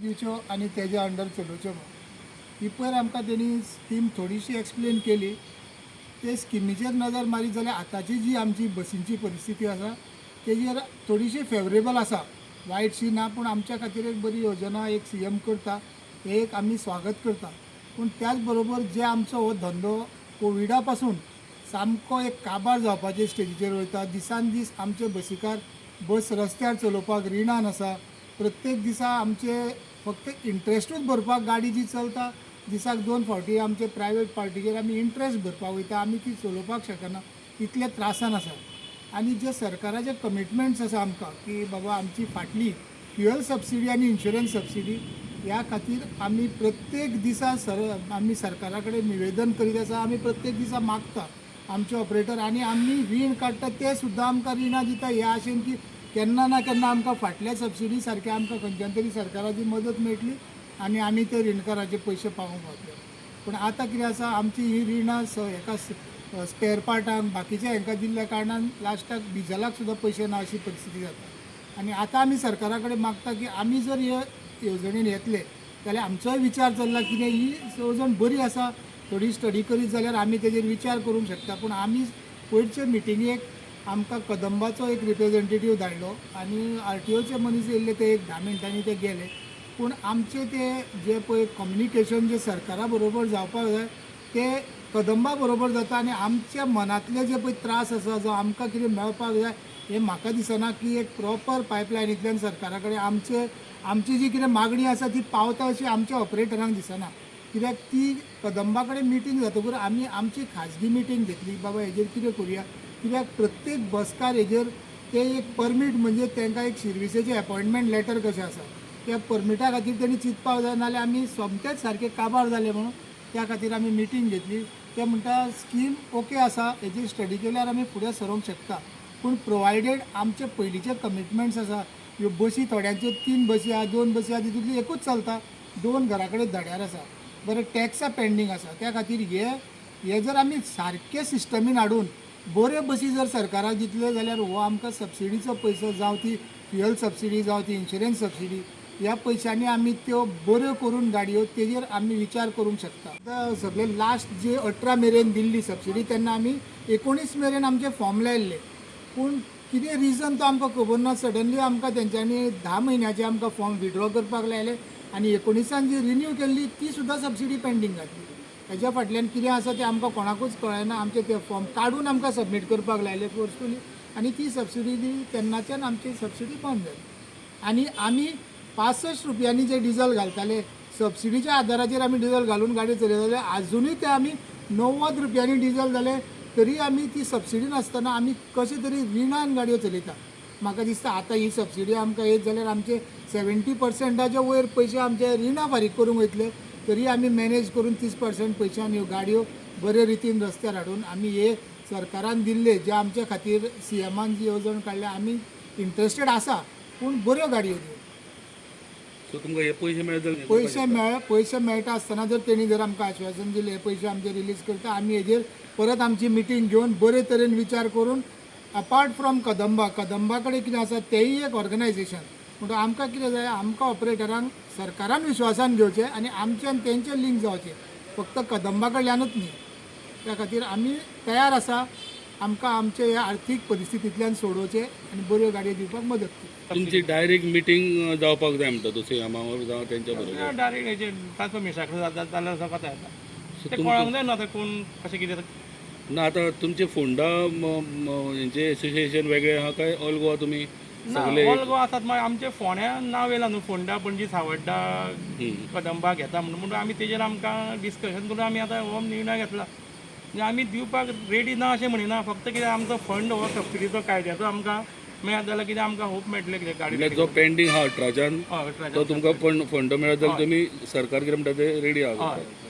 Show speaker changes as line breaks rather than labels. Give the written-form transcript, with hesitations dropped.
दिवच्यो आनी तेज्या अंडर चलोवच्यो म्हणून ही पयर आमकां तेणी स्कीम थोडीशी एक्सप्लेन केली. ते स्किमीचेर नजर मारीत जाल्यार आतांची जी आमची बसींची परिस्थिती आसा तेजेर थोडीशी फेवरेबल आसा, वायटशी ना. पूण आमच्या खातीर एक बरी योजना एक CM करता, हे एक आमी स्वागत करता. पूण त्याच बरोबर जे आमचो हो धंदो कोविडा पासून सामको एक काबार जावपाचे स्टेजीचेर वयता. दिसान दीस आमचे बसीकार बस रस्त्यार चलोवपाक रिणान आसा. प्रत्येक दिसा आमचे फक्त इंट्रस्टूच भरपाक गाडी जी चलता दिसाक 2 फावटी आमचे प्रायवेट पार्टीचेर आमी इंट्रस्ट भरपाक वयता, आमी ती चलोवपाक शकना, इतले त्रासान आसा. आनी जे सरकाराचे कमिटमेंट्स आसा आमकां की बाबा आमची फाटली फ्युएल सबसिडी आनी इन्शुरन्स सबसिडी ह्या खातीर आमी प्रत्येक दिसा आमी सरकारा कडेन निवेदन करीत आसा. आमी प्रत्येक दिसा मागता आमचे ऑपरेटर आनी आमी रीण काडटा ते सुद्दां आमकां रिणां दिता ह्या आशेन की केन्ना ना केन्ना आमकां फाटल्या सबसिडी सारके आमकां खंयच्यान तरी सरकाराची मदत मेळटली आनी आमी ते रिणकाराचे पयशे पावोवंक पावतले. पूण आतां कितें आसा, आमची ही रिणां हेका स्पेअर पार्टांक बाकीच्या हांकां दिल्ल्या कारणान लास्टाक डिझलाक सुद्दां पयशे ना अशी परिस्थिती जाता. आनी आतां आमी सरकारा कडेन मागता की आमी जर हे येवजणेन येतले जाल्यार आमचोय विचार चल्ला कितें ही येवजण बरी आसा, थोडी स्टडी करीत जाल्यार आमी तेजेर विचार करूंक शकता. पूण आमी पयरचे मिटिंगेक आमकां कदंबाचो एक रिप्रेझेंटेटीव धाडलो आनी RTOचे मनीस येयल्ले ते एक 10 मिनटांनी ते गेले. पूण आमचे ते जे पळय कम्युनिकेशन जे सरकारा बरोबर जावपाक जाय ते कदंबा बरोबर जाता आनी आमच्या मनांतले जे पळय त्रास आसा जो आमकां कितें मेळपाक जाय हे म्हाका दिसना की एक प्रॉपर पायपलायनींतल्यान सरकारा कडेन आमची जी कितें मागणी आसा ती पावता अशी आमच्या ऑपरेटरांक दिसना. कित्याक ती कदंबा कडेन मिटींग जातकूर आमी आमची खाजगी मिटींग घेतली बाबा हेजेर कितें करुया. कित्याक प्रत्येक बसकार हेजेर ते एक परमीट म्हणजे तांकां एक सर्विसेचें अपॉयंटमेंट लेटर कशें आसा त्या परमिटा खातीर तेणी चिंतपाक जाय, नाल्यार आमी सोमतेच सारके काबार जाले म्हणून त्या खातीर आमी मिटींग घेतली. ते म्हणटा स्कीम ओके आसा, हेजी स्टडी केल्यार आमी फुडें सरोंक शकता. पूण प्रोवायडेड आमचे पयलींचे कमिटमेंट्स आसा, ह्यो बसी थोड्यांच्यो 3 बसी आहा, 2 बसी आहा, तितूंतली एकूच चलता, 2 घरा कडेन धड्यार आसा. बरें टॅक्सां पेंडींग आसा, त्या खातीर हे जर आमी सारके सिस्टमीन हाडून बऱ्यो बसी जर सरकाराक दितले जाल्यार हो आमकां सबसिडीचो पयसो जावं ती फ्युएल सबसिडी जावं ती इन्शुरन्स सबसिडी ह्या पयशांनी आमी त्यो बऱ्यो करून गाडयो तेजेर आमी विचार करूंक शकता. आतां सगळे लास्ट जी 18 मेरेन दिल्ली सबसिडी तेन्ना आमी 19 मेरेन आमचे फॉर्म लायल्ले. पूण कितें रिजन तो आमकां खबर ना, सडनली आमकां तेंच्यांनी 10 म्हयन्याचे आमकां फॉर्म विड्रॉ करपाक लायले आनी 19 जी रिन्यू केल्ली ती सुद्दां सबसिडी पेंडींग घातली. हेज्या फाटल्यान कितें आसा तें आमकां कोणाकूच कळना. आमचे ते फॉर्म काडून आमकां सबमीट करपाक लायले फोर्सफुली आनी ती सबसिडी तेन्नाच्यान आमची सबसिडी बंद जाली. आनी आमी 65 रुपयांनी जे डिझल घालताले सबसिडीच्या आदाराचेर आमी डिझल घालून गाडी चलयताले, आजुनूय ते आमी 90 रुपयांनी डिझल जाले तरी आमी ती सबसिडी नासतना आमी कशे तरी रिणान गाडयो चलयता. म्हाका दिसता आतां ही सबसिडी आमकां येत जाल्यार आमचे 70%च्या वयर पयशे आमचे रिणां फारीक करूंक वयतले, तरी आमी मॅनेज करून 30% पयशान ह्यो गाडयो बरे रितीन रस्त्यार हाडून आमी हे सरकारान दिल्ले जे आमचे खातीर CMान जी येवजण काडल्या आमी इंट्रस्टेड आसा, पूण बऱ्यो गाडयो दिवं.
सो तुमकां हे पयशे मेळटले?
पयशे मेळटा आसतना जर तेणी जर आमकां आश्वासन दिलें हे पयशे आमचे रिलीज करता, आमी हेजेर परत आमची मिटींग घेवन बरे तरेन विचार करून अपार्ट फ्रॉम कदंबा कडेन कितें आसा तेंय एक ऑर्गनायझेशन म्हणटून आमकां कितें जाय, आमकां ऑपरेटरांक सरकारान विश्वासान घेवचें आनी आमचे आनी तेंचें लिंक जावचें, फक्त कदंबा कडल्यानूच न्ही. त्या खातीर आमी तयार आसा आमकां आमचे ह्या आर्थीक परिस्थितींतल्यान सोडोवचें आनी बऱ्यो गाडयो दिवपाक मदत करची.
तुमची डायरेक्ट मिटींग जावपाक जाय म्हणटा तशी CMावर जावं तेंच्या बरोबर?
डायरेक्ट हेजे ट्रान्सफॉर्मेशना कडेन जाल्यार जाता ते कळोंक जाय न्हू आतां कोण कशें कितें.
ना आतां तुमचे फोंडा हेंचे एसोसिएशन वेगळे आहा काय ऑल गोवा तुमी सगळे?
ऑल गोवा आसात. मागीर आमचे फोंड्या नांव येयलां न्हू, फोंडा पणजी सावड्डा कदंबा घेता म्हणून आमी तेजेर आमकां डिस्कशन करून आमी आतां हो निर्णय घेतला. म्हणजे आमी दिवपाक रेडी ना अशें म्हणिना, फक्त कितें आमचो फंड हो सबसिडीचो कायद्याचो आमकां मेळत जाल्यार कितें आमकां होप मेळटलें कितें गाडी
जो पेंडींग आहा 18च्यान तो तुमकां फंड मेळत जाल्यार तुमी सरकार कितें म्हणटा ते रेडी आहा?